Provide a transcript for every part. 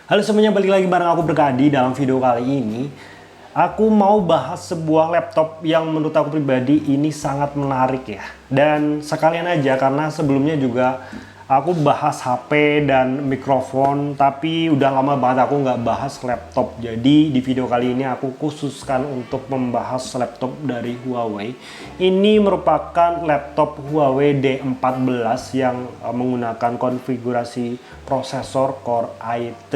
Halo semuanya, balik lagi bareng aku Berkadi. Dalam video kali ini aku mau bahas sebuah laptop yang menurut aku pribadi ini sangat menarik ya. Dan sekalian aja karena sebelumnya juga aku bahas HP dan mikrofon, tapi udah lama banget aku nggak bahas laptop. Jadi di video kali ini aku khususkan untuk membahas laptop dari Huawei. Ini merupakan laptop Huawei D14 yang menggunakan konfigurasi prosesor Core i3.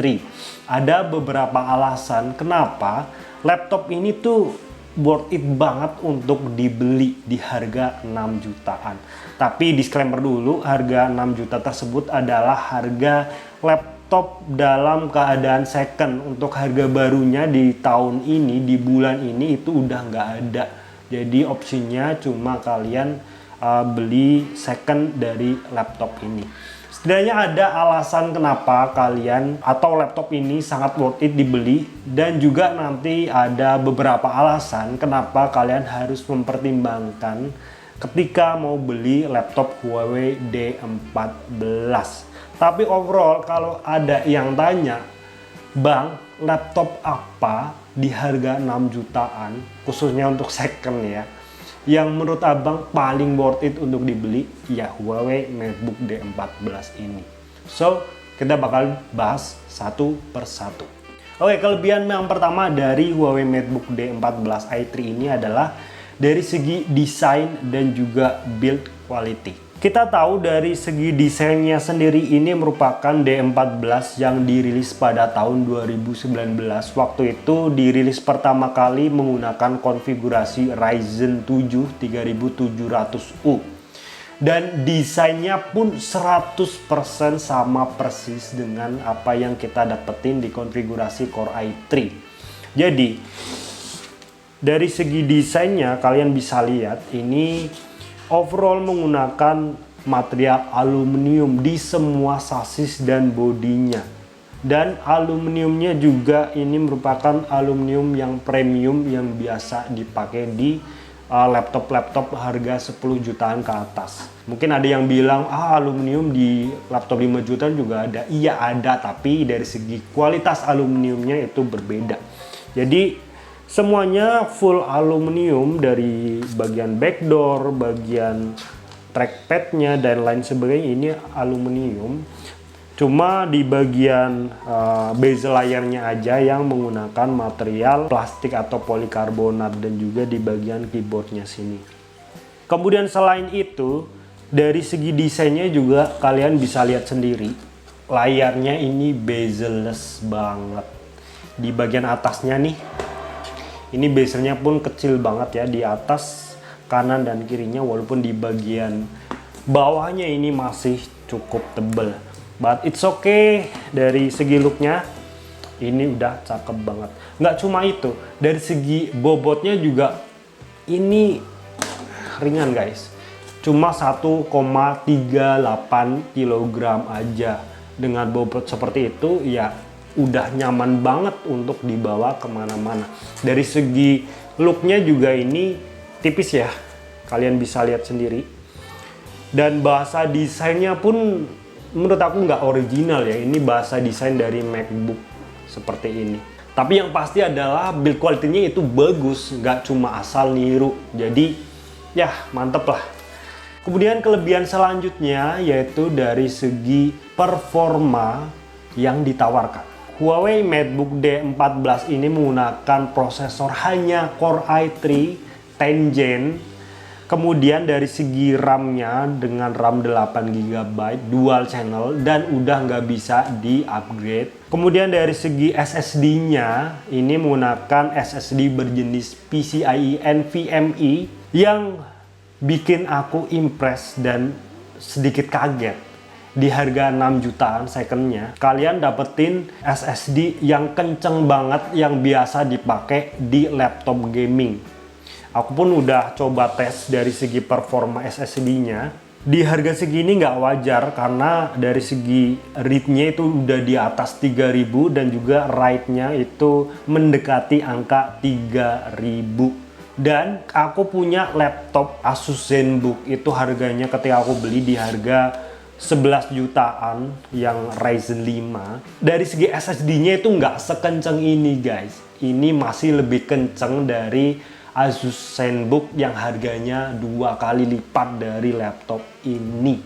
Ada beberapa alasan kenapa laptop ini tuh worth it banget untuk dibeli di harga 6 jutaan. Tapi disclaimer dulu, harga 6 juta tersebut adalah harga laptop dalam keadaan second. Untuk harga barunya di tahun ini, di bulan ini itu udah nggak ada. Jadi opsinya cuma kalian beli second dari laptop ini. Setidaknya ada alasan kenapa kalian atau laptop ini sangat worth it dibeli, dan juga nanti ada beberapa alasan kenapa kalian harus mempertimbangkan ketika mau beli laptop Huawei D14. Tapi overall kalau ada yang tanya, "Bang, laptop apa di harga 6 jutaan khususnya untuk second ya, yang menurut abang paling worth it untuk dibeli?" Ya, Huawei MateBook D14 ini. So, kita bakal bahas satu persatu. Oke, kelebihan yang pertama dari Huawei MateBook D14 i3 ini adalah dari segi desain dan juga build quality. Kita tahu dari segi desainnya sendiri ini merupakan D14 yang dirilis pada tahun 2019. Waktu itu dirilis pertama kali menggunakan konfigurasi Ryzen 7 3700U. Dan desainnya pun 100% sama persis dengan apa yang kita dapetin di konfigurasi Core i3. Jadi dari segi desainnya kalian bisa lihat ini overall menggunakan material aluminium di semua sasis dan bodinya. Dan aluminiumnya juga ini merupakan aluminium yang premium yang biasa dipakai di laptop-laptop harga 10 jutaan ke atas. Mungkin ada yang bilang, aluminium di laptop 5 jutaan juga ada. Iya ada, tapi dari segi kualitas aluminiumnya itu berbeda. Jadi semuanya full aluminium, dari bagian backdoor, bagian trackpadnya dan lain sebagainya ini aluminium. Cuma di bagian bezel layarnya aja yang menggunakan material plastik atau polikarbonat, dan juga di bagian keyboardnya sini. Kemudian selain itu, dari segi desainnya juga kalian bisa lihat sendiri. Layarnya ini bezel-less banget. Di bagian atasnya nih, ini bezelnya pun kecil banget ya di atas, kanan dan kirinya, walaupun di bagian bawahnya ini masih cukup tebal. But it's okay, dari segi looknya ini udah cakep banget. Nggak cuma itu, dari segi bobotnya juga ini ringan guys. Cuma 1,38 kg aja. Dengan bobot seperti itu ya udah nyaman banget untuk dibawa kemana-mana. Dari segi looknya juga ini tipis ya, kalian bisa lihat sendiri. Dan bahasa desainnya pun menurut aku nggak original ya, ini bahasa desain dari MacBook seperti ini. Tapi yang pasti adalah build quality-nya itu bagus, nggak cuma asal niru. Jadi ya mantep lah. Kemudian kelebihan selanjutnya yaitu dari segi performa yang ditawarkan. Huawei MateBook D14 ini menggunakan prosesor hanya Core i3 10 Gen. Kemudian dari segi RAM-nya dengan RAM 8 GB dual channel dan udah nggak bisa di-upgrade. Kemudian dari segi SSD-nya ini menggunakan SSD berjenis PCIe NVMe yang bikin aku impress dan sedikit kaget. Di harga 6 jutaan secondnya, kalian dapetin SSD yang kenceng banget yang biasa dipakai di laptop gaming. Aku pun udah coba tes dari segi performa SSD-nya. Di harga segini nggak wajar karena dari segi read-nya itu udah di atas 3000 dan juga write-nya itu mendekati angka 3000. Dan aku punya laptop Asus ZenBook, itu harganya ketika aku beli di harga 11 jutaan yang Ryzen 5. Dari segi SSD-nya itu nggak sekenceng ini guys. Ini masih lebih kenceng dari Asus ZenBook yang harganya 2 kali lipat dari laptop ini.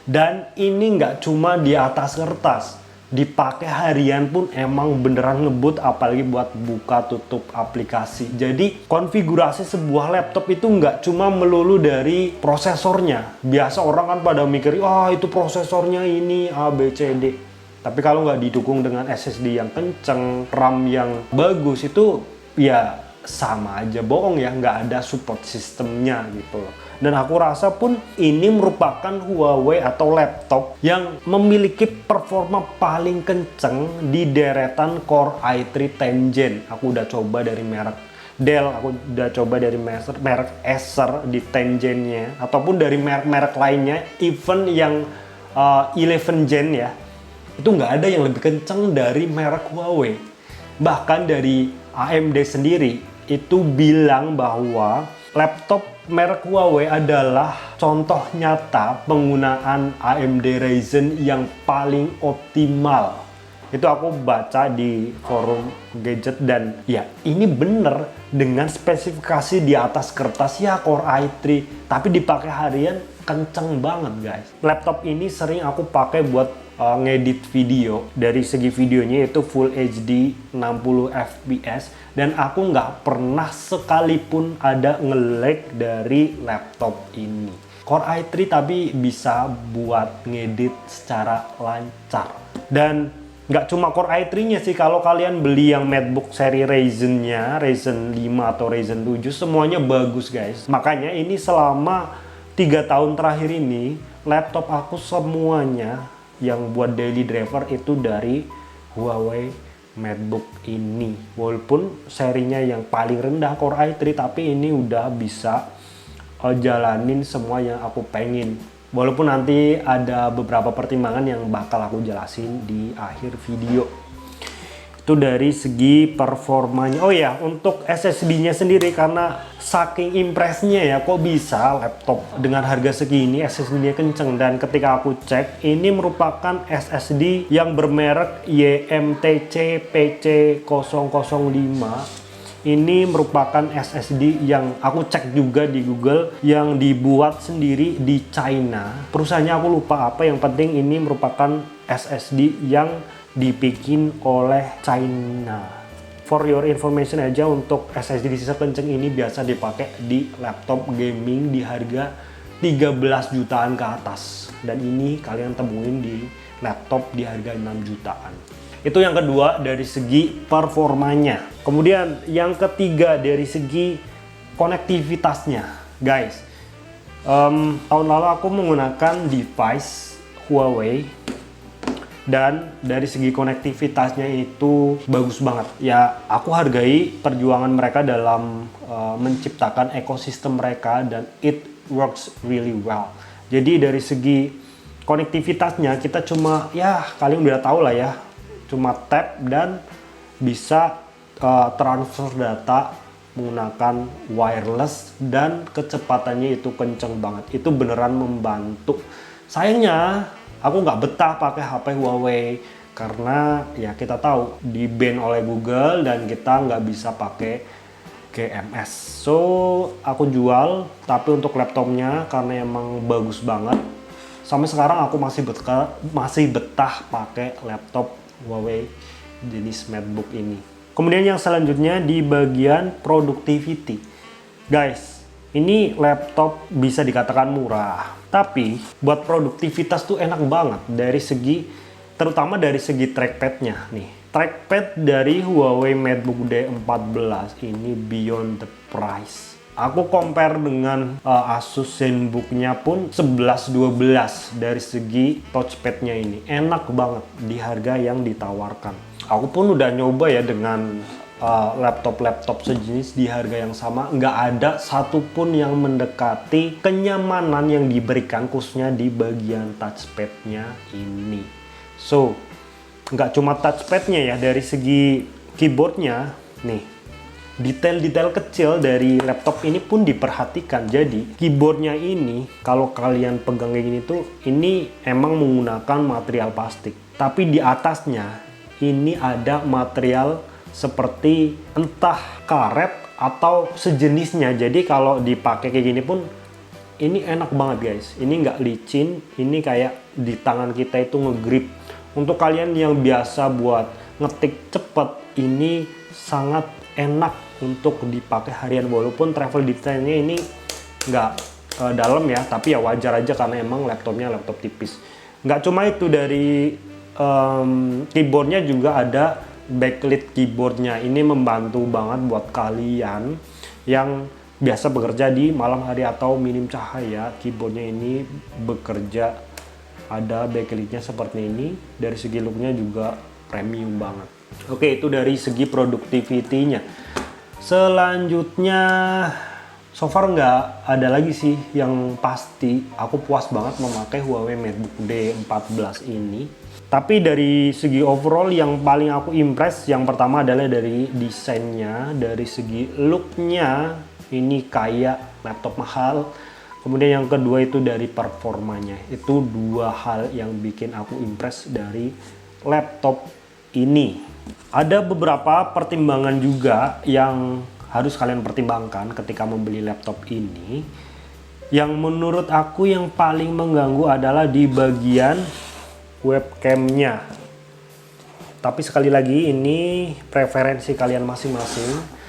Dan ini nggak cuma di atas kertas, dipakai harian pun emang beneran ngebut, apalagi buat buka tutup aplikasi. Jadi konfigurasi sebuah laptop itu nggak cuma melulu dari prosesornya. Biasa orang kan pada mikir, itu prosesornya ini A, B, C, D. Tapi kalau nggak didukung dengan SSD yang kenceng, RAM yang bagus, itu ya sama aja bohong ya, nggak ada support sistemnya gitu loh. Dan aku rasa pun ini merupakan Huawei atau laptop yang memiliki performa paling kenceng di deretan Core i3 10 Gen. Aku udah coba dari merek Dell, aku udah coba dari merek Acer di 10 Gen-nya, ataupun dari merek-merek lainnya, even yang 11 Gen ya, itu nggak ada yang lebih kenceng dari merek Huawei. Bahkan dari AMD sendiri itu bilang bahwa laptop merek Huawei adalah contoh nyata penggunaan AMD Ryzen yang paling optimal. Itu aku baca di forum gadget, dan ya ini bener, dengan spesifikasi di atas kertas ya Core i3, tapi dipakai harian kenceng banget guys. Laptop ini sering aku pakai buat ngedit video. Dari segi videonya itu Full HD 60 fps, dan aku nggak pernah sekalipun ada nge-lag dari laptop ini. Core i3 tapi bisa buat ngedit secara lancar. Dan nggak cuma Core i3-nya sih, kalau kalian beli yang MacBook seri Ryzen-nya, Ryzen 5 atau Ryzen 7, semuanya bagus guys. Makanya ini selama 3 tahun terakhir ini, laptop aku semuanya yang buat daily driver itu dari Huawei MacBook ini. Walaupun serinya yang paling rendah Core i3, tapi ini udah bisa jalanin semua yang aku pengen. Walaupun nanti ada beberapa pertimbangan yang bakal aku jelasin di akhir video. Itu dari segi performanya. Oh ya, untuk SSD-nya sendiri, karena saking impresnya ya, kok bisa laptop dengan harga segini SSD-nya kenceng. Dan ketika aku cek, ini merupakan SSD yang bermerek YMTC PC005. Ini merupakan SSD yang aku cek juga di Google, yang dibuat sendiri di China. Perusahaannya aku lupa apa, yang penting ini merupakan SSD yang dibikin oleh China. For your information aja, untuk SSD kenceng ini biasa dipakai di laptop gaming di harga 13 jutaan ke atas. Dan ini kalian temuin di laptop di harga 6 jutaan. Itu yang kedua dari segi performanya. Kemudian yang ketiga dari segi konektivitasnya. Guys, tahun lalu aku menggunakan device Huawei, dan dari segi konektivitasnya itu bagus banget. Ya, aku hargai perjuangan mereka dalam menciptakan ekosistem mereka, dan it works really well. Jadi dari segi konektivitasnya kita cuma, ya kalian udah tahu lah ya, cuma tap dan bisa transfer data menggunakan wireless, dan kecepatannya itu kenceng banget. Itu beneran membantu. Sayangnya aku nggak betah pakai HP Huawei karena ya kita tahu di ban oleh Google dan kita nggak bisa pakai GMS. So aku jual, tapi untuk laptopnya karena emang bagus banget, sampai sekarang aku masih betah pakai laptop Huawei jenis MacBook ini. Kemudian yang selanjutnya di bagian productivity. Guys, ini laptop bisa dikatakan murah, tapi buat produktivitas tuh enak banget dari segi, terutama dari segi trackpadnya nih. Trackpad dari Huawei MacBook D14 ini beyond the price. Aku compare dengan Asus ZenBook-nya pun 11-12 dari segi touchpad-nya ini. Enak banget di harga yang ditawarkan. Aku pun udah nyoba ya dengan laptop-laptop sejenis di harga yang sama. Nggak ada satupun yang mendekati kenyamanan yang diberikan khususnya di bagian touchpad-nya ini. So, nggak cuma touchpad-nya ya, dari segi keyboard-nya nih. detail-detail kecil dari laptop ini pun diperhatikan. Jadi keyboardnya ini kalau kalian pegang kayak gini tuh, ini emang menggunakan material plastik, tapi di atasnya ini ada material seperti entah karet atau sejenisnya. Jadi kalau dipakai kayak gini pun ini enak banget guys. Ini nggak licin, ini kayak di tangan kita itu ngegrip. Untuk kalian yang biasa buat ngetik cepet, ini sangat enak untuk dipakai harian, walaupun travel detailnya ini nggak dalam ya, tapi ya wajar aja karena emang laptopnya laptop tipis. Nggak cuma itu, dari keyboardnya juga ada backlit keyboardnya. Ini membantu banget buat kalian yang biasa bekerja di malam hari atau minim cahaya. Keyboardnya ini bekerja, ada backlightnya seperti ini. Dari segi looknya juga premium banget. Oke, itu dari segi productivity-nya. Selanjutnya, so far nggak ada lagi sih yang pasti. Aku puas banget memakai Huawei MateBook D14 ini. Tapi dari segi overall yang paling aku impress, yang pertama adalah dari desainnya, dari segi looknya ini kayak laptop mahal. Kemudian yang kedua itu dari performanya. Itu dua hal yang bikin aku impress dari laptop ini. Ada beberapa pertimbangan juga yang harus kalian pertimbangkan ketika membeli laptop ini. Yang menurut aku yang paling mengganggu adalah di bagian webcamnya. Tapi sekali lagi ini preferensi kalian masing-masing.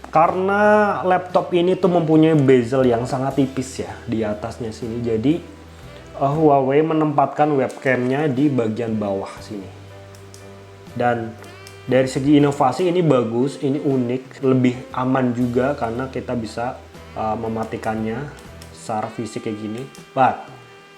Karena laptop ini tuh mempunyai bezel yang sangat tipis ya di atasnya sini. Jadi Huawei menempatkan webcamnya di bagian bawah sini. Dan dari segi inovasi ini bagus, ini unik, lebih aman juga karena kita bisa mematikannya secara fisik kayak gini. But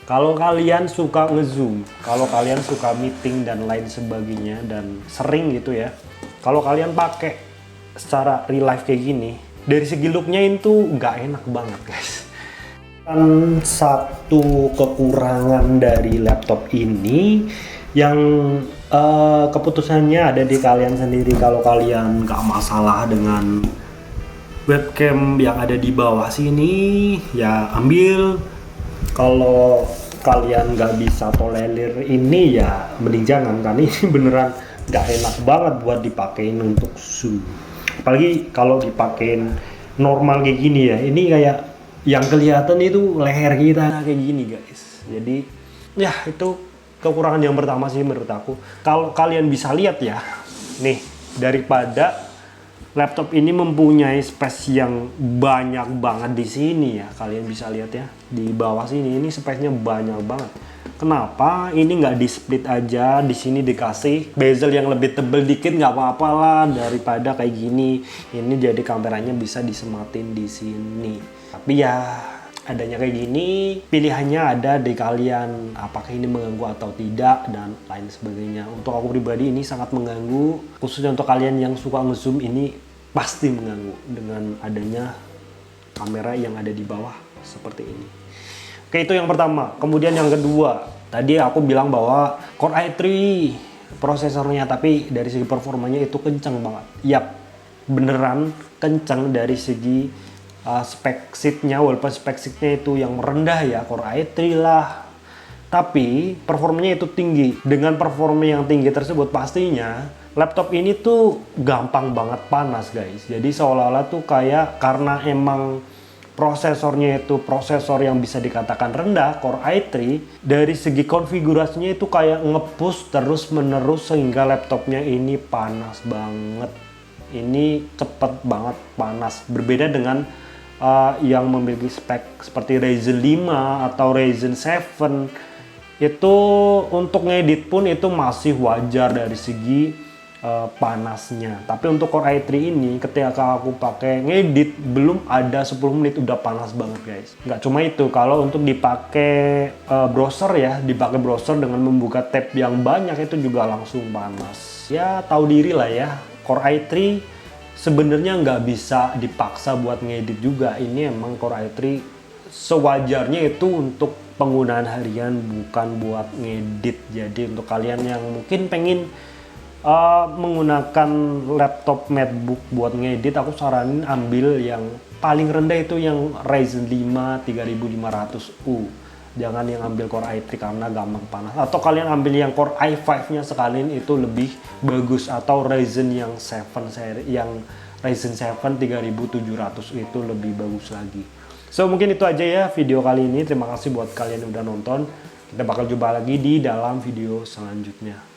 kalau kalian suka ngezoom, kalau kalian suka meeting dan lain sebagainya dan sering gitu ya, kalau kalian pakai secara real life kayak gini, dari segi looknya itu nggak enak banget guys. Dan satu kekurangan dari laptop ini yang keputusannya ada di kalian sendiri. Kalau kalian nggak masalah dengan webcam yang ada di bawah sini, ya ambil. Kalau kalian nggak bisa tolerir ini, ya mending jangan, karena ini beneran nggak enak banget buat dipakein untuk zoom. Apalagi kalau dipakein normal kayak gini ya, ini kayak yang kelihatan itu leher kita kayak gini guys. Jadi ya itu kekurangan yang pertama sih menurut aku. Kalau kalian bisa lihat ya, nih daripada laptop ini mempunyai space yang banyak banget di sini ya, kalian bisa lihat ya di bawah sini ini space-nya banyak banget. Kenapa ini nggak di split aja, di sini dikasih bezel yang lebih tebel dikit, nggak apa-apa lah daripada kayak gini. Ini jadi kameranya bisa disematin di sini. Tapi ya adanya kayak gini, pilihannya ada di kalian, apakah ini mengganggu atau tidak dan lain sebagainya. Untuk aku pribadi ini sangat mengganggu, khususnya untuk kalian yang suka ngezoom, ini pasti mengganggu dengan adanya kamera yang ada di bawah seperti ini. Oke, itu yang pertama. Kemudian yang kedua, tadi aku bilang bahwa Core i3 prosesornya, tapi dari segi performanya itu kenceng banget. Yap, beneran kenceng dari segi spek sheet-nya, walaupun spek sheet-nya itu yang rendah ya, Core i3 lah, tapi performanya itu tinggi. Dengan performa yang tinggi tersebut pastinya laptop ini tuh gampang banget panas guys. Jadi seolah-olah tuh kayak, karena emang prosesornya itu prosesor yang bisa dikatakan rendah, Core i3, dari segi konfigurasinya itu kayak nge-push terus menerus sehingga laptopnya ini panas banget. Ini cepet banget panas, berbeda dengan yang memiliki spek seperti Ryzen 5 atau Ryzen 7. Itu untuk ngedit pun itu masih wajar dari segi panasnya. Tapi untuk Core i3 ini ketika aku pakai ngedit, belum ada 10 menit udah panas banget guys. Nggak cuma itu, kalau untuk dipakai browser ya, dipakai browser dengan membuka tab yang banyak itu juga langsung panas. Ya tahu diri lah ya, Core i3 sebenarnya nggak bisa dipaksa buat ngedit juga. Ini emang Core i3 sewajarnya itu untuk penggunaan harian, bukan buat ngedit. Jadi untuk kalian yang mungkin pengen menggunakan laptop MacBook buat ngedit, aku saranin ambil yang paling rendah itu yang Ryzen 5 3500U. Jangan yang ambil Core i3 karena gampang panas. Atau kalian ambil yang Core i5-nya sekalian, itu lebih bagus. Atau Ryzen yang 7 seri, yang Ryzen 7 3700 itu lebih bagus lagi. So mungkin itu aja ya video kali ini. Terima kasih buat kalian yang udah nonton. Kita bakal jumpa lagi di dalam video selanjutnya.